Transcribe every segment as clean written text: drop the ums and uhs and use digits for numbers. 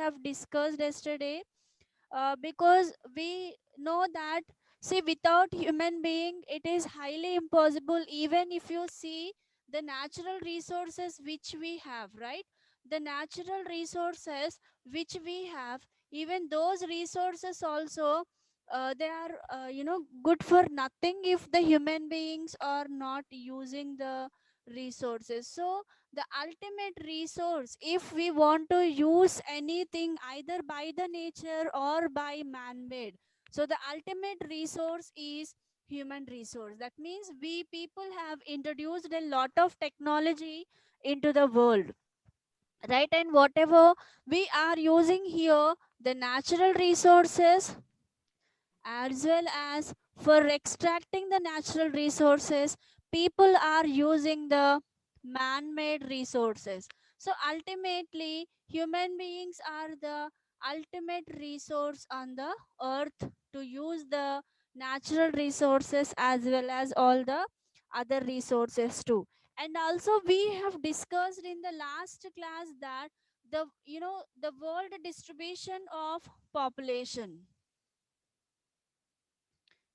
have discussed yesterday, because we know that, see, without human being it is highly impossible. Even if you see the natural resources which we have, right, the natural resources which we have, even those resources also, they are, good for nothing if the human beings are not using the resources. So the ultimate resource, if we want to use anything either by the nature or by man made, so the ultimate resource is human resource. That means we people have introduced a lot of technology into the world, right? And whatever we are using here, the natural resources, as well as for extracting the natural resources, people are using the man-made resources. So ultimately human beings are the ultimate resource on the earth to use the natural resources as well as all the other resources too. And also we have discussed in the last class that the world distribution of population.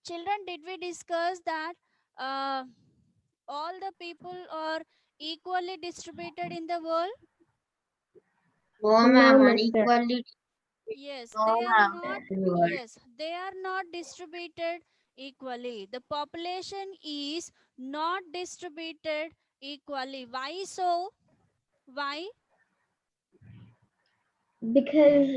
Children, did we discuss that uh, all the people are equally distributed in the world? No, No, ma'am, mister. unequally. Yes, No, they are ma'am. not. Everywhere. Yes, they are not distributed equally. The population is not distributed equally. Why so? Why? Because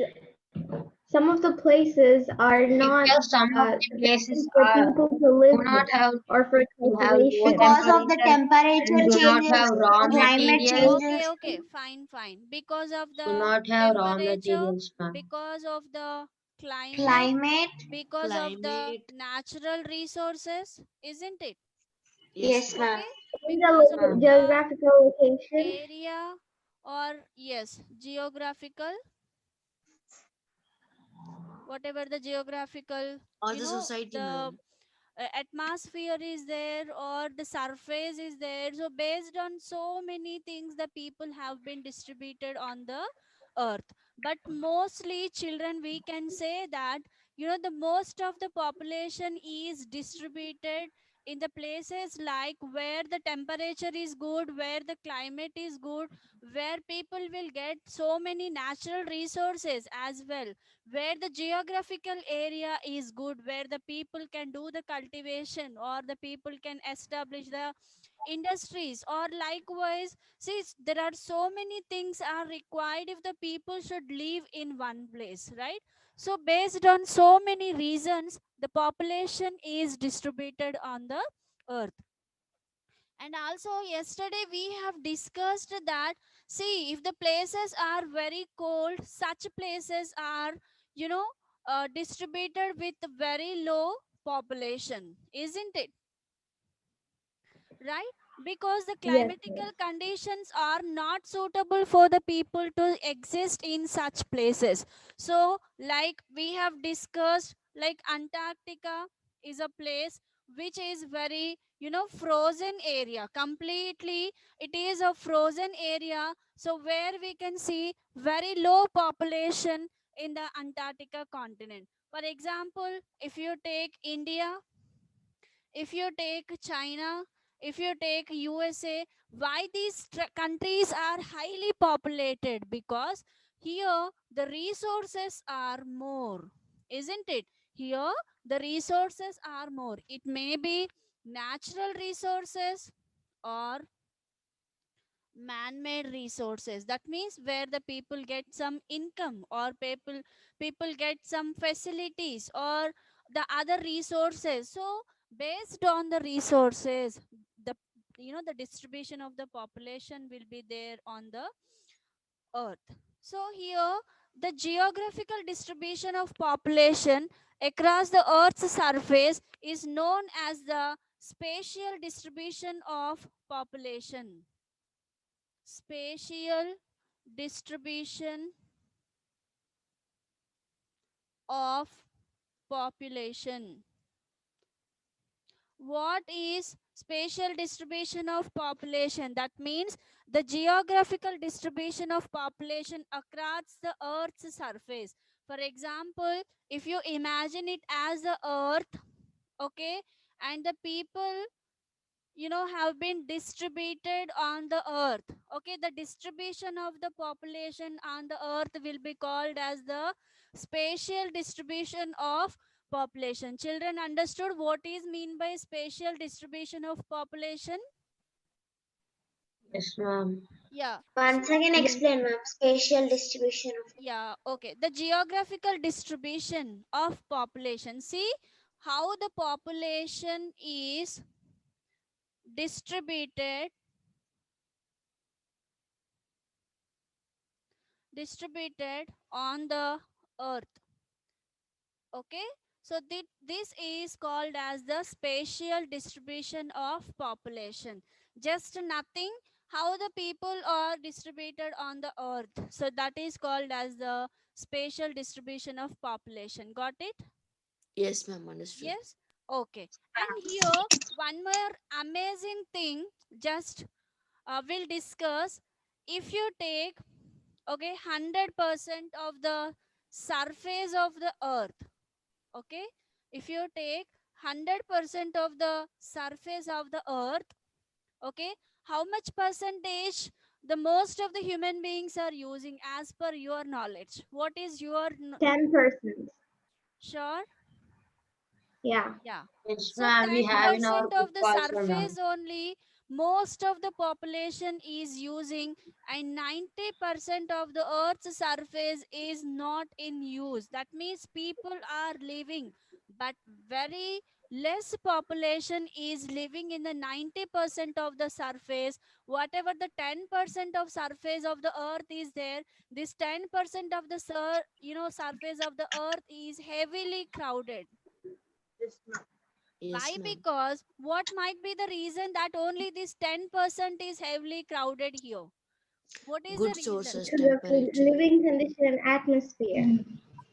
some of the places are not Because some of the places sufficient for are people to live do not there have or for have low cultivation. Because of the temperature temperature and do not have changes, raw the climate materials. Okay, changes. okay, fine, fine. Because of Do the not have raw temperature, materials, ma'am. because of the climate, Climate. because of the Climate. natural resources, isn't it? Yes, Yes, ma'am. ma'am. Okay, In because the of Ma'am. the geographical location, area, or yes, geographical, whatever the geographical, Or the society, the ma'am. atmosphere is there or the surface is there. So based on so many things, the people have been distributed on the earth. But mostly children, we can say that, the most of the population is distributed in the places like where the temperature is good, where the climate is good, where people will get so many natural resources as well, where the geographical area is good, where the people can do the cultivation or the people can establish the industries, or likewise, see, there are so many things are required if the people should live in one place, right? So based on so many reasons, the population is distributed on the earth. And also yesterday we have discussed that, see, if the places are very cold, such places are, you know distributed with very low population, isn't it? Right? Because the yes, climatical conditions are not suitable for the people to exist in such places. So like we have discussed, like Antarctica is a place which is very, frozen area completely. It is a frozen area, so where we can see very low population in the Antarctica continent. For example, if you take India, if you take China, if you take USA, why these countries are highly populated? Because here the resources are more, isn't it? Here the resources are more. It may be natural resources or man-made resources. That means where the people get some income, or people get some facilities or the other resources. So based on the resources, the the distribution of the population will be there on the earth. So here the geographical distribution of population across the earth's surface is known as the spatial distribution of population. Spatial distribution of population. what is spatial distribution of population? That means the geographical distribution of population across the earth's surface. For example, if you imagine it as the earth, okay, and the people, have been distributed on the earth, okay, the distribution of the population on the earth will be called as the spatial distribution of population. Children understood what is mean by spatial distribution of population? Yes, ma'am. Yeah. Once again, explain, ma'am. Spatial distribution of. Yeah, okay, the geographical distribution of population. See how the population is distributed on the earth. Okay, so this is called as the spatial distribution of population. Just nothing, how the people are distributed on the earth. So that is called as the spatial distribution of population. Got it? Yes, ma'am. Understood. Yes. Okay, and here one more amazing thing, just we'll discuss. If you take, okay, 100% of the surface of the earth, okay, if you take 100% of the surface of the earth, okay, how much percentage the most of the human beings are using as per your knowledge? What is your 10%. sure? Yeah. Yeah. Yes, So ma'am. We have in our 10% book of the also, ma'am. surface only most of the population is using, and 90% of the earth's surface is not in use. That means people are living, but very less population is living in the 90% of the surface. Whatever the 10% of surface of the earth is there, this 10% of the surface of the earth is heavily crowded. Yes, Why? ma'am. Because what might be the reason that only this 10% is heavily crowded here? What is the Good reason? sources, Because of the temperature. living condition and atmosphere.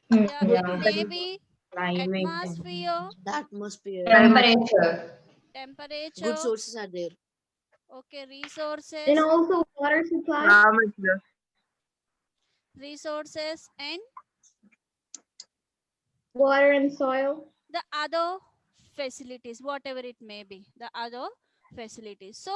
Yeah, Good it Yeah. may weather. be Climate. atmosphere, The atmosphere. Temperature. Good temperature, sources are there. okay, And resources, also water supply. and Water and soil. the other facilities, whatever it may be, the other facilities. So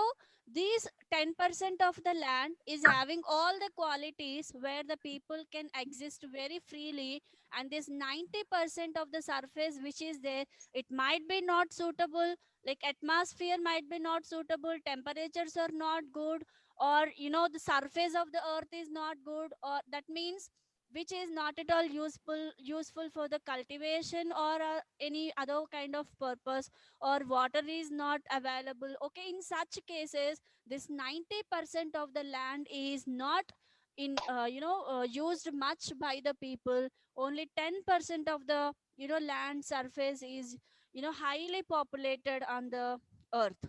these 10% of the land is having all the qualities where the people can exist very freely, and this 90% of the surface which is there, it might be not suitable, like atmosphere might be not suitable, temperatures are not good, or the surface of the earth is not good, or that means which is not at all useful for the cultivation or any other kind of purpose, or water is not available. Okay, in such cases this 90% of the land is not in used much by the people. Only 10% of the land surface is highly populated on the earth.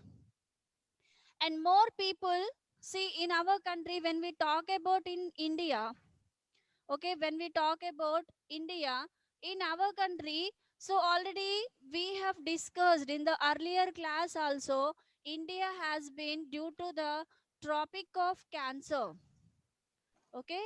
And more people, see, in our country, when we talk about in India, okay, when we talk about India, in our country, so already we have discussed in the earlier class also, India has been, due to the tropic of cancer, okay,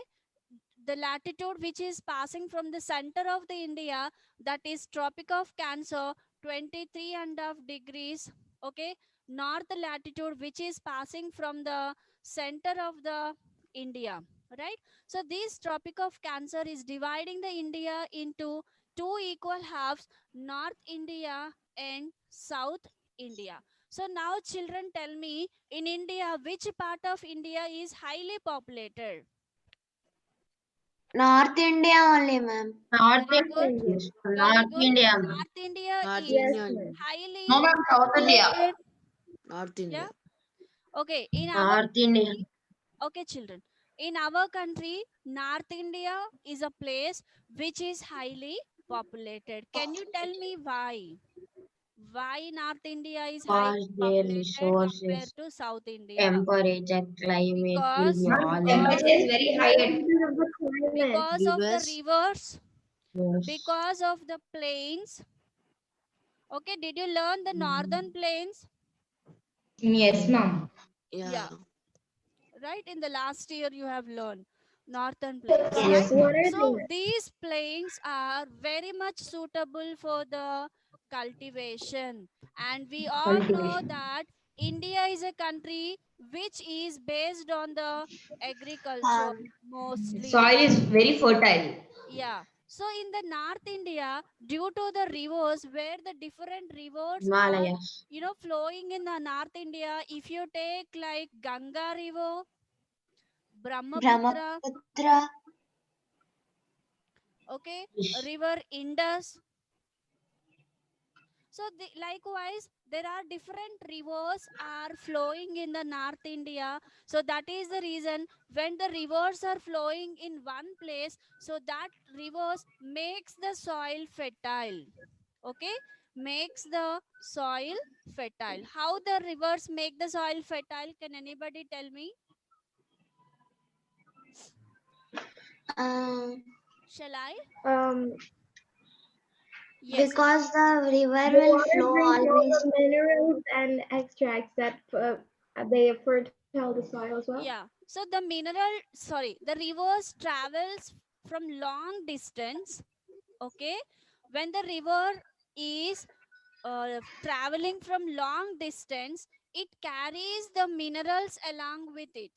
the latitude which is passing from the center of the India, that is tropic of cancer, 23.5 degrees, okay, north latitude which is passing from the center of the India, right? So this tropic of cancer is dividing the India into two equal halves, North India and South India. So now children, tell me, in India, which part of India is highly populated? North India only, ma'am. North Very India. good. India. Yes, Very North good. India, ma'am. North India North is Yes, India. ma'am. highly No, ma'am. South India. populated. North Yeah. India. Okay. In our North India. country, okay, children. In our country, North India is a place which is highly populated. Can you tell me why? Why North India is highly Cause their populated compared resources, to South India? temperature, climate will Because be Ma'am, all in because temperature is very high at because of the climate. because of the Rivers. rivers, yes. because of the plains, Okay, did you learn the northern plains? Yes, ma'am. Yeah, Yeah. right, in the last year you have learned northern plains, Yes. right? What are So they? these plains are very much suitable for the cultivation, and we all know Cultivation. that India is a country which is based on the agriculture mostly. Soil is very fertile. Yeah, so in the North India, due to the rivers, where the different rivers are, Himalayas. flowing in the North India, if you take like Ganga river, Brahmaputra, Brahmaputra. okay, Yes. river Indus. So likewise, there are different rivers are flowing in the North India. So that is the reason when the rivers are flowing in one place, so that rivers makes the soil fertile. Okay, makes the soil fertile. How the rivers make the soil fertile? Can anybody tell me? Shall I? Um, Yes. Because the river the will water flow brings all always. the minerals and extracts that they fertile the soil as well. Yeah. So the rivers travels from long distance. Okay. When the river is traveling from long distance, it carries the minerals along with it.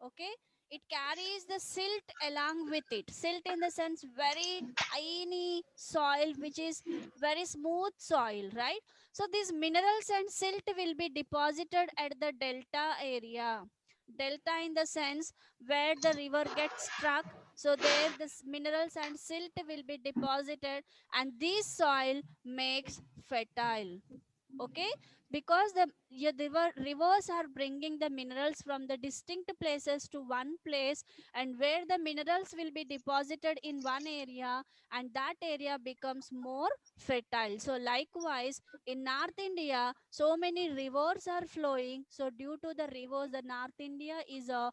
Okay, it carries the silt along with it. Silt in the sense very tiny soil which is very smooth soil, right? So these minerals and silt will be deposited at the delta area. Delta in the sense where the river gets struck, so there minerals and silt will be deposited, and this soil makes fertile. Okay, because the rivers are bringing the minerals from the distinct places to one place, and where the minerals will be deposited in one area, and that area becomes more fertile. So likewise, in North India, so many rivers are flowing. So due to the rivers, the North India is a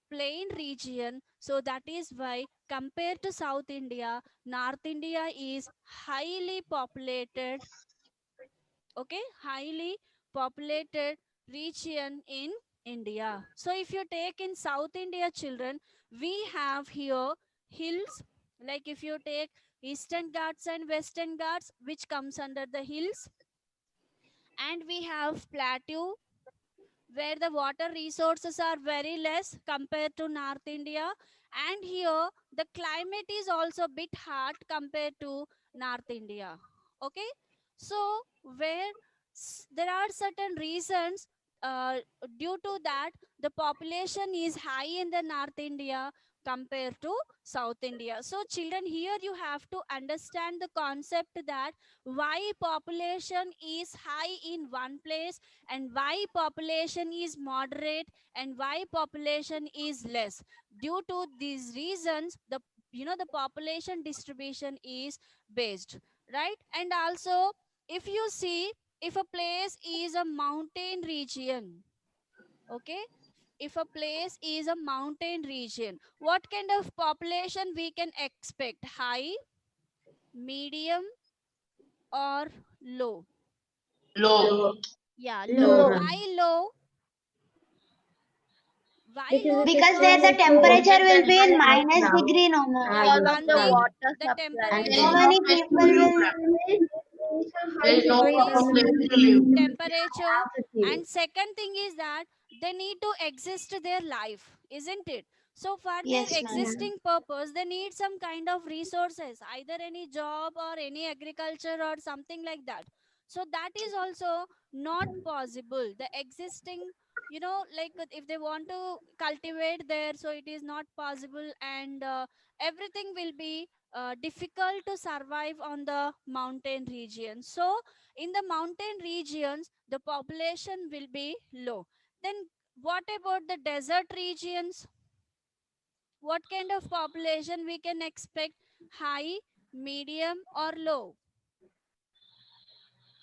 plain region. So that is why, compared to South India, North India is highly populated. Okay, highly populated region in India. So if you take in South India, children, we have here hills. Like if you take Eastern Ghats and Western Ghats, which comes under the hills, and we have plateau where the water resources are very less compared to North India. And here the climate is also a bit hot compared to North India. Okay, so where there are certain reasons, uh, due to that the population is high in the North India compared to South India. So children, here you have to understand the concept that why population is high in one place, and why population is moderate, and why population is less. Due to these reasons, the population distribution is based, right? And also, if you see, if a place is a mountain region, okay, if a place is a mountain region, what kind of population we can expect? High, medium, or low? Low. Yeah, low. Low, Low, ma'am. Why low? Why because low? it's Because there the Because extremely temperature cold. will be in Right minus now. degree, no ma'am. Because of one the thing, water the supply. And There so is temperature. no many place to people live, will. ma'am. It's a There high is no One degree proper is place of to live. temperature, altitude. and second thing is that they need to exist their life, isn't it? So for their Yes, ma'am. existing purpose, they need some kind of resources, either any job or any agriculture or something like that. So that is also not possible. The existing, like if they want to cultivate there, so it is not possible, and everything will be difficult to survive on the mountain region. So in the mountain regions, the population will be low. Then what about the desert regions? What kind of population we can expect? High, medium, or low?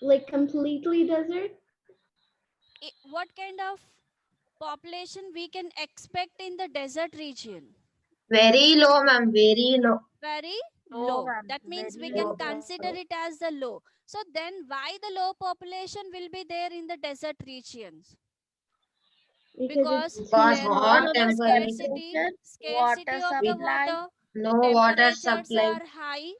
Like completely desert? What kind of population we can expect in the desert region? Very low, ma'am. Very low. Very low. That means we very can low. consider it as the low. So then why the low population will be there in the desert regions? Because Because there water are the temperature, scarcity of the water, no water temperatures supply. are high,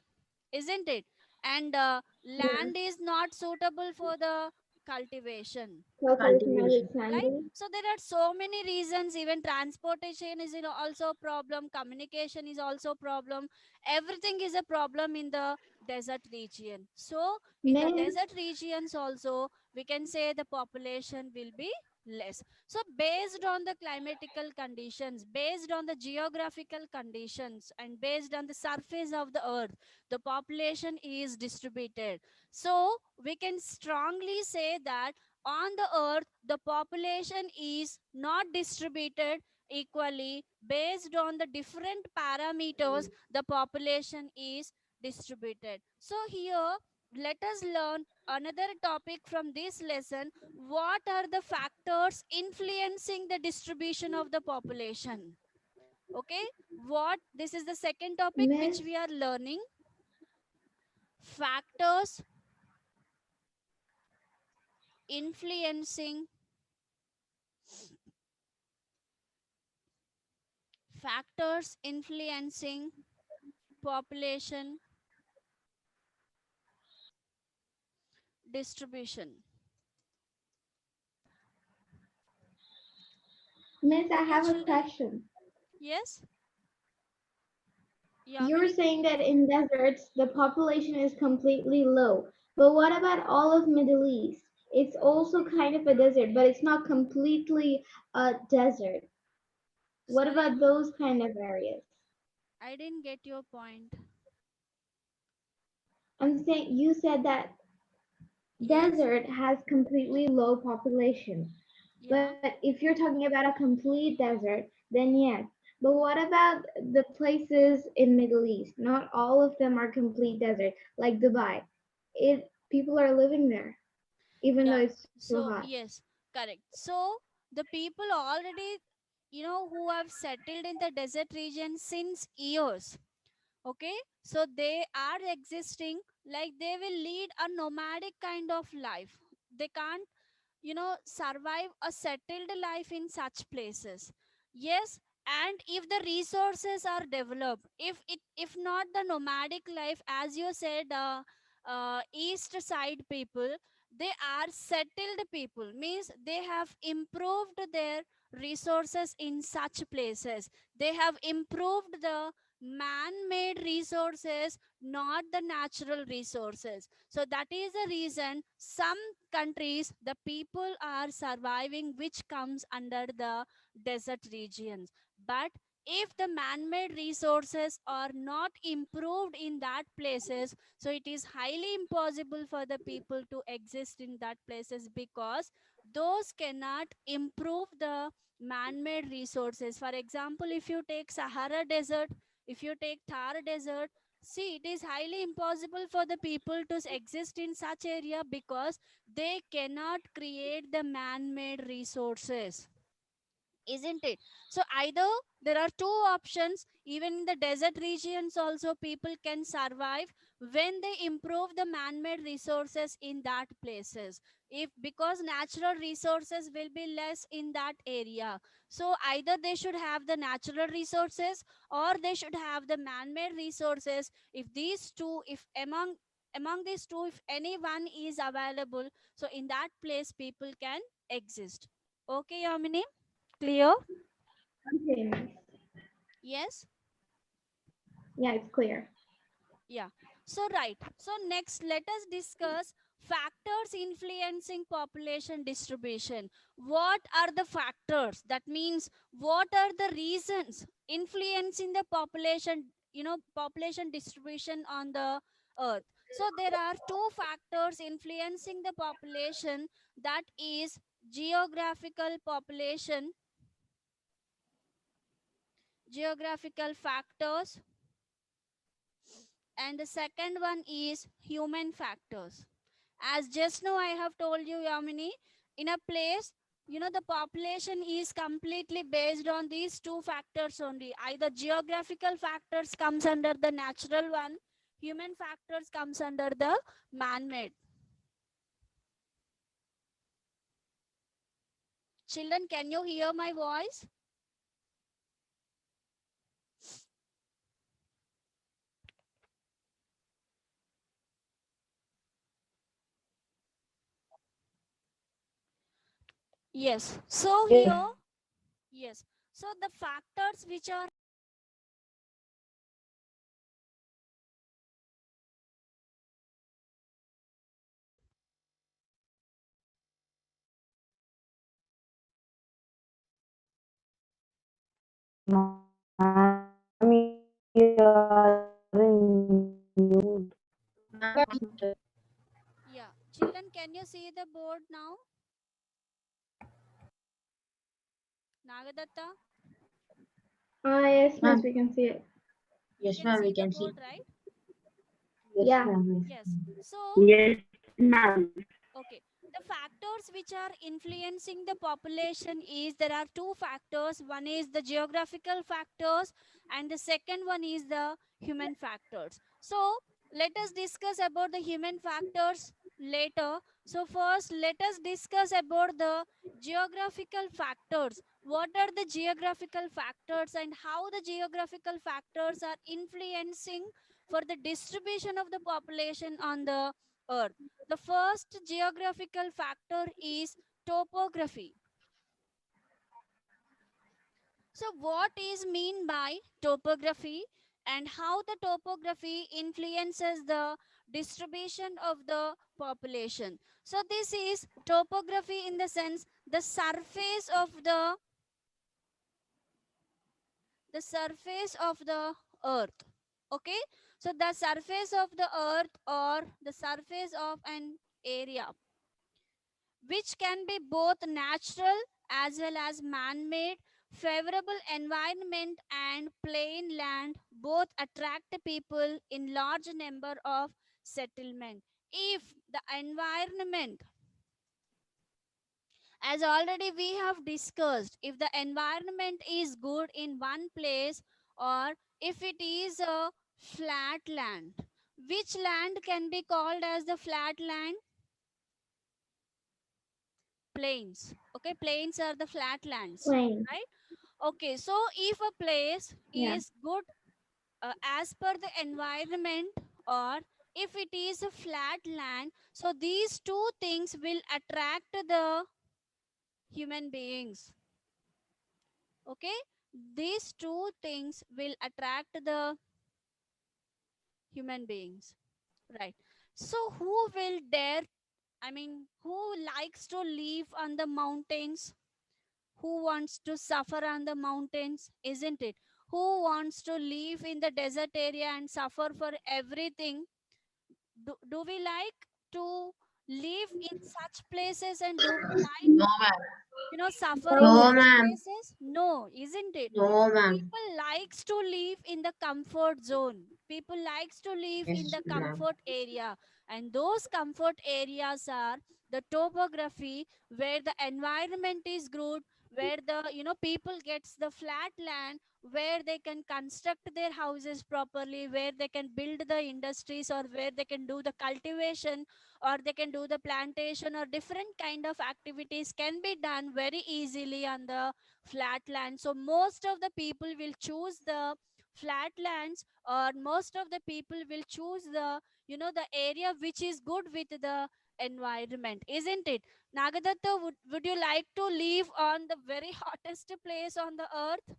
isn't it? And Yeah. land is not suitable for the cultivation, Cultivation as it's right? sandy. So there are so many reasons. Even transportation is, also a problem, communication is also a problem, everything is a problem in the desert region. So in the Miss, desert regions also, we can say the population will be less. So based on the climatical conditions, based on the geographical conditions, and based on the surface of the earth, the population is distributed. So we can strongly say that on the earth the population is not distributed equally. Based on the different parameters, the population is distributed. So here let us learn another topic from this lesson. What are the factors influencing the distribution of the population? Okay, what this is the second topic which Miss, we are learning. Factors influencing population distribution. Miss, I Okay, have a children. question. Yes, You're Yamini. saying that in deserts the population is completely low. But what about all of Middle East? It's also kind of a desert, but it's not completely a desert. What Sorry, about those kind of areas? I didn't get your point. I'm saying you said that Yes, desert has completely low population. yeah. But if you're talking about a complete desert, then yes. But what about the places in Middle East? Not all of them are complete desert, like Dubai. It people are living there, even though Yeah. it's so So, hot. yes, correct. So, the people already, who have settled in the desert region since years. Okay. So, they are existing like they will lead a nomadic kind of life. They can't, survive a settled life in such places. Yes. And if the resources are developed, if not the nomadic life, as you said, east side people, they are settled people, means they have improved their resources in such places. They have improved the man-made resources, not the natural resources. So that is the reason some countries the people are surviving which comes under the desert regions. But if the man-made resources are not improved in that places, so it is highly impossible for the people to exist in that places, because those cannot improve the man-made resources. For example, if you take Sahara desert, if you take Thar desert, see, it is highly impossible for the people to exist in such area because they cannot create the man-made resources, isn't it? So either there are two options. Even in the desert regions also people can survive when they improve the man-made resources in that places. If because natural resources will be less in that area, so either they should have the natural resources or they should have the man-made resources. If these two, if among these two, if any one is available, so in that place people can exist. Okay, Yamini, clear? Okay, Miss. Yes. Yeah, it's clear. Yeah. So right. So next let us discuss factors influencing population distribution. What are the factors? That means what are the reasons influencing the population, population distribution on the earth. So there are two factors influencing the population, that is geographical population, geographical factors, and the second one is human factors. As just now I have told you, Yamini, in a place the population is completely based on these two factors only. Either geographical factors comes under the natural one, human factors comes under the man-made. Children, can you hear my voice? Yes. So here, yes. So the factors which are yeah. Children, can you see the board now? Nagadatta, Yes, miss, Ma'am. we can see it. you Yes, can ma'am, see we the can board, see. right? Yes, Yeah. ma'am. Yes. So, Yes, ma'am. okay. The factors which are influencing the population is there are two factors. One is the geographical factors and the second one is the human factors. So let us discuss about the human factors later. So first let us discuss about the geographical factors. What are the geographical factors and how the geographical factors are influencing for the distribution of the population on the earth? The first geographical factor is topography. So what is mean by topography and how the topography influences the distribution of the population? So this is topography in the sense the surface of the earth. Okay, so the surface of the earth or the surface of an area which can be both natural as well as man-made. Favorable environment and plain land both attract people in large number of settlement. If the environment, as already we have discussed, if the environment is good in one place or if it is a flat land, which land can be called as the flat land? Plains. Okay, plains are the flat lands, Plain. right? Okay, so if a place Yeah. is good as per the environment or if it is a flat land, so these two things will attract the human beings. Okay, these two things will attract the human beings, right? So who will dare, I mean, who likes to live on the mountains? Who wants to suffer on the mountains, isn't it? Who wants to live in the desert area and suffer for everything? Do we like to live in such places and do we like, No, ma'am. suffer in No, such ma'am. places? No, isn't it? No, ma'am. People likes to live in the comfort zone. People likes to live in Yes, the ma'am. comfort area, and those comfort areas are the topography where the environment is good, where the people gets the flat land where they can construct their houses properly, where they can build the industries or where they can do the cultivation or they can do the plantation or different kind of activities can be done very easily on the flat land. So most of the people will choose the flat lands or most of the people will choose the area which is good with the environment, isn't it? Nagadatta, would you like to live on the very hottest place on the earth?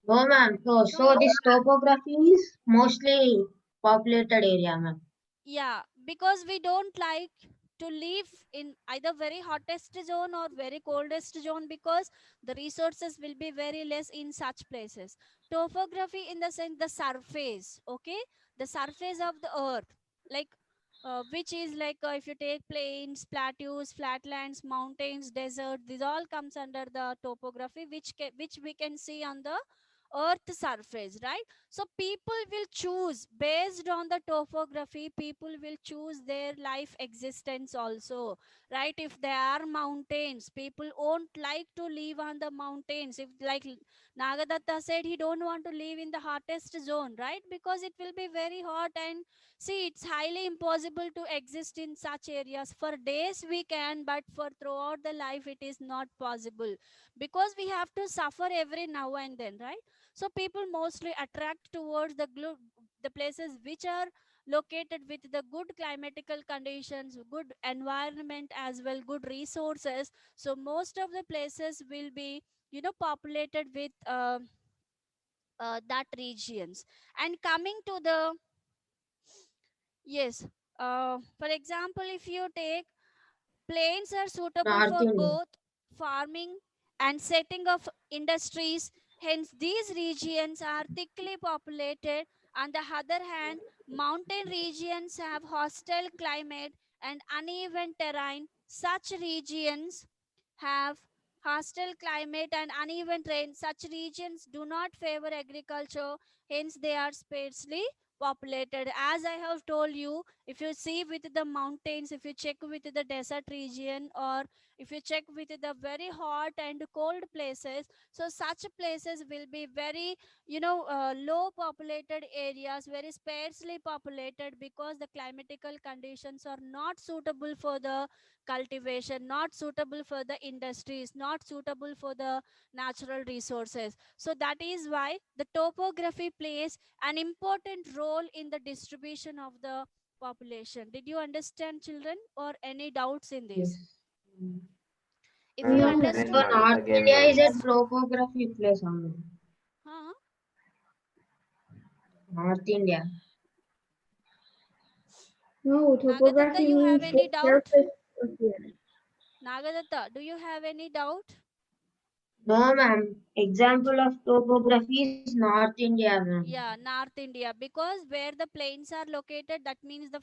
No, ma'am. So No. this topography is mostly populated area, ma'am. Yeah, because we don't like to live in either very hottest zone or very coldest zone because the resources will be very less in such places. Topography in the sense the surface, okay, the surface of the earth, like which is like if you take plains, plateaus, flatlands, mountains, desert, these all comes under the topography which we can see on the earth surface, right? So people will choose based on the topography, people will choose their life existence also, right? If there are mountains, people won't like to live on the mountains. If like Nagadatta said, he don't want to live in the hottest zone, right? Because it will be very hot, and see, it's highly impossible to exist in such areas. For days we can, but for throughout the life it is not possible, because we have to suffer every now and then, right? So people mostly attract towards the places which are located with the good climatical conditions, good environment as well, good resources. So most of the places will be, populated with that regions. And coming to the, yes, for example, if you take, plains are suitable North for India. both farming and setting of industries. Hence, these regions are thickly populated. On the other hand, mountain regions have hostile climate and uneven terrain. Such regions have hostile climate and uneven terrain. Such regions do not favor agriculture, hence, they are sparsely populated. As I have told you, if you see with the mountains, if you check with the desert region, or if you check with the very hot and cold places, so such places will be very, low populated areas, very sparsely populated, because the climatical conditions are not suitable for the cultivation, not suitable for the industries, not suitable for the natural resources. So that is why the topography plays an important role in the distribution of the population. Did you understand, children, or any doubts in this? Yes. If you No, Again, ma'am. understood, So North again, India ma'am. is a topography place only. huh? North India. No, Nagadatta, topography you have means the any doubt? surface of the earth. Nagadatta, do you have any doubt? No, ma'am. Example of topography is North India, ma'am. Yeah, North India, because where the plains are located, that means the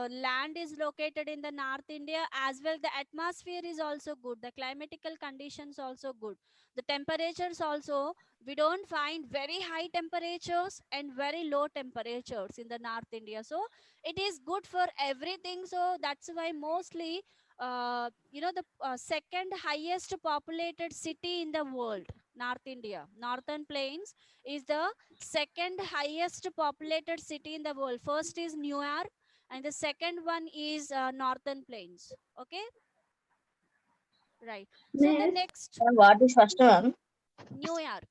land is located in the North India as well. The atmosphere is also good, the climatical conditions also good, the temperatures also, we don't find very high temperatures and very low temperatures in the North India. So it is good for everything. So that's why mostly, the second highest populated city in the world, North India, Northern Plains is the second highest populated city in the world. First is New York, and the second one is Northern Plains. Okay, right. So the Miss, next, What is first one? New York.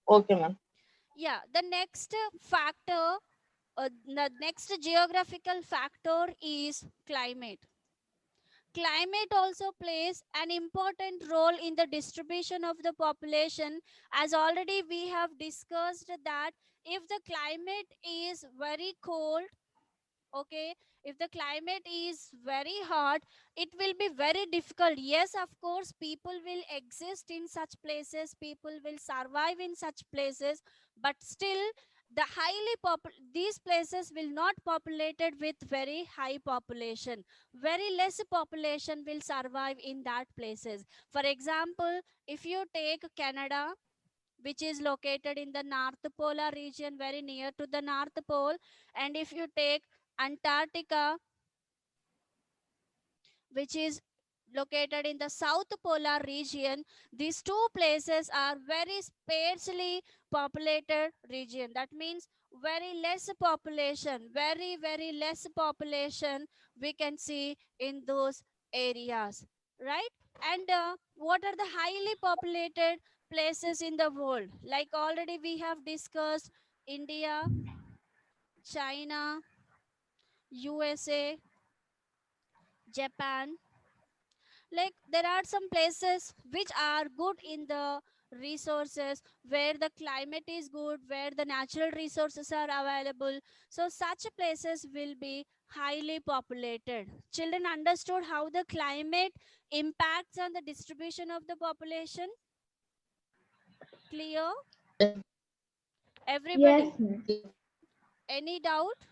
Okay, ma'am. Yeah, the next factor, the next geographical factor is climate. Climate also plays an important role in the distribution of the population, as already we have discussed that if the climate is very cold, okay, if the climate is very hot, it will be very difficult. Yes, of course, people will exist in such places, people will survive in such places, but still these places will not populated with very high population. Very less population will survive in that places. For example, if you take Canada, which is located in the North Polar region, very near to the North Pole, and if you take Antarctica, which is located in the South Polar region, these two places are very sparsely populated region. That means very less population, very less population we can see in those areas, right? And what are the highly populated places in the world? Like already we have discussed, India, China, USA, Japan. Like there are some places which are good in the resources, where the climate is good, where the natural resources are available. So such places will be highly populated. Children understood how the climate impacts on the distribution of the population? Clear? yes, Everybody, miss. any doubt?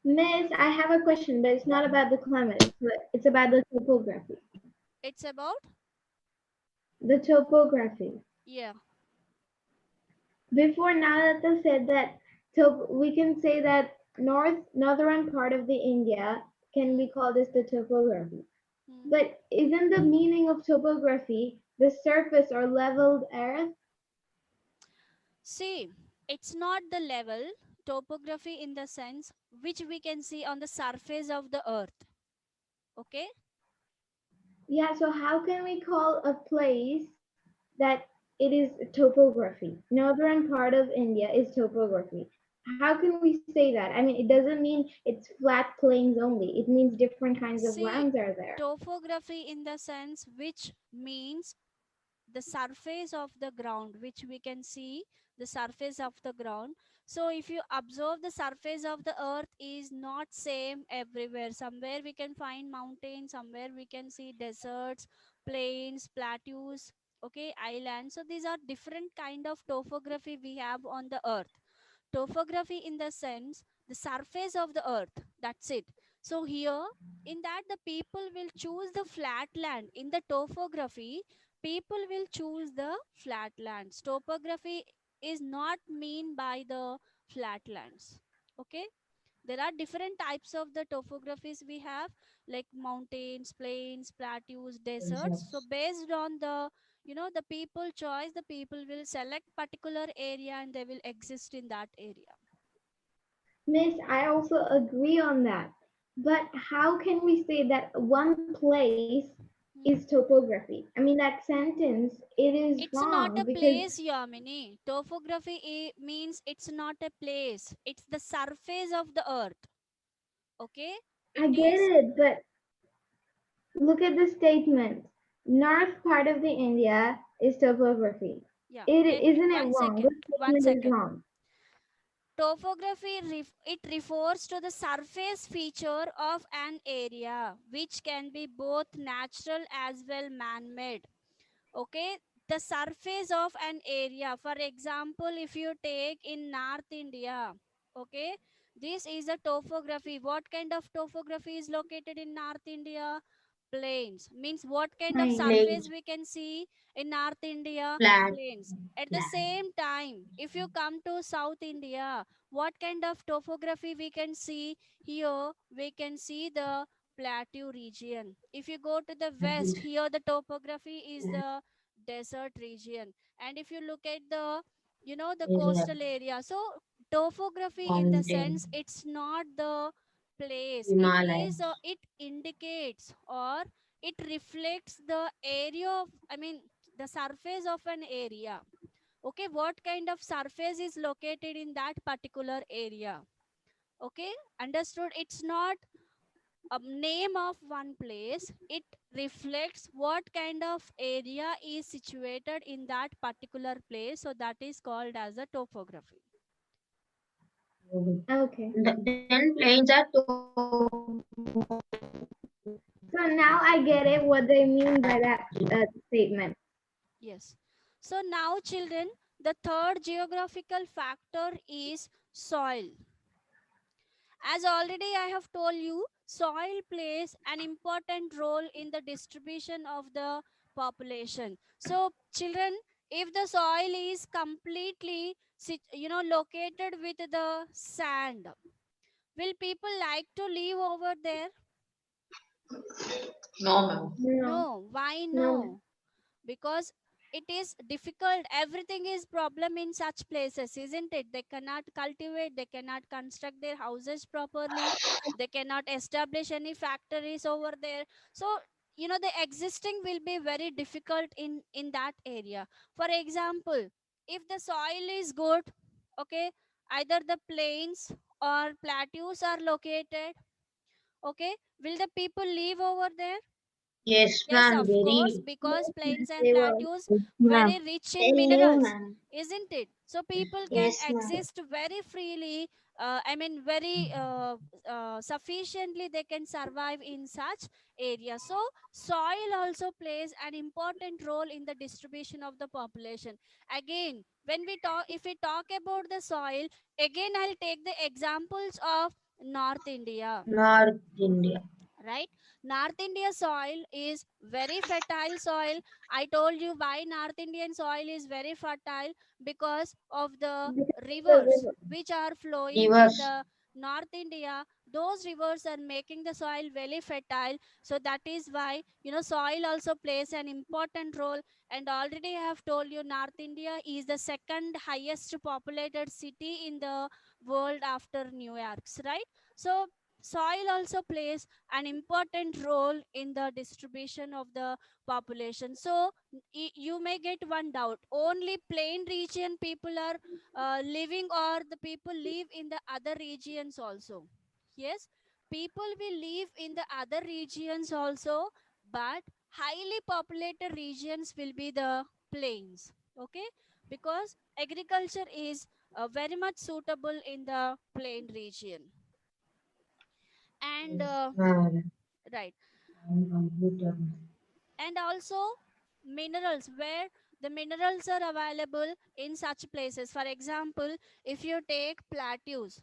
Miss, I have a question, but it's not about the climate. It's about the topography. It's about The topography. Yeah. Before Nalata said that we can say that northern part of the India can be called as the topography. Hmm. But isn't the meaning of topography the surface or leveled earth? See, it's not the level topography in the sense which we can see on the surface of the earth. Okay. Yeah, so how can we call a place that it is topography? Northern part of India is topography. How can we say that? I mean, it doesn't mean it's flat plains only. It means different kinds of lands See, are there. topography in the sense which means the surface of the ground, which we can see the surface of the ground. So if you observe, the surface of the earth is not same everywhere. Somewhere we can find mountains, somewhere we can see deserts, plains, plateaus, okay, islands. So these are different kind of topography we have on the earth. Topography in the sense the surface of the earth, that's it. So here, in that, the people will choose the flat land. In the topography, people will choose the flatlands. Topography is not mean by the flatlands. Okay, there are different types of the topographies we have, like mountains, plains, plateaus, deserts. So Yes. based on the, the people choice, the people will select particular area and they will exist in that area. Miss, I also agree on that. But how can we say that one place is Hmm. topography? I mean, that sentence, it is It's not wrong a because place, Yamini. Topography means it's not a place. It's the surface of the earth. Okay? It I get is, it, but look at the statement. North part of the India is topography. yeah, It let me, isn't it one wrong? second, This one statement is second. wrong. Topography, it refers to the surface feature of an area, which can be both natural as well man-made. Okay, the surface of an area, for example, if you take in North India, okay, this is a topography. What kind of topography is located in North India? Plains. Means what kind of Fine. surface Plains, we can see in North India? flat, Plains. At the flat. same time, if you come to South India, what kind of topography we can see? Here we can see the plateau region. If you go to the That west, is here the topography is the desert region. And if you look at the, the desert, coastal area, so topography in the mountain, sense it's not the place, it is, Himalayas. it indicates or it reflects the area of, I mean, the surface of an area. Okay, what kind of surface is located in that particular area? Okay, understood? It's not a name of one place, it reflects what kind of area is situated in that particular place, so that is called as a topography. Okay. Then plains are So now I get it what they mean by that statement. Yes. So now children, the third geographical factor is soil. As already I have told you, soil plays an important role in the distribution of the population. So, children, if the soil is completely, located with the sand, will people like to live over there? No, ma'am. No, No. Why no. no? Because it is difficult, everything is problem in such places, isn't it? They cannot cultivate, they cannot construct their houses properly, they cannot establish any factories over there. So the existing will be very difficult in that area. For example, if the soil is good, okay, either the plains or plateaus are located, okay, will the people live over there? yes, Yes, ma'am, of course, very. because Yes, plains and they will. plateaus Yes, ma'am. very rich in Very new, minerals, ma'am. isn't it? So people can Yes, ma'am. exist very freely. I mean, very sufficiently they can survive in such areas. So soil also plays an important role in the distribution of the population. Again, when we talk, if we talk about the soil, again I'll take the examples of North India, North India. right? North India soil is very fertile soil. I told you why North Indian soil is very fertile, because of the The rivers river. which are flowing in Rivers. the North India. Those rivers are making the soil very fertile. So that is why, soil also plays an important role. And already I have told you, North India is the second highest populated city in the world after New York's, right? So soil also plays an important role in the distribution of the population. So you may get one doubt: only plain region people are living, or the people live in the other regions also? Yes, people will live in the other regions also, but highly populated regions will be the plains. Okay, because agriculture is very much suitable in the plain region. And right. And also minerals, where the minerals are available in such places. For example, if you take plateaus,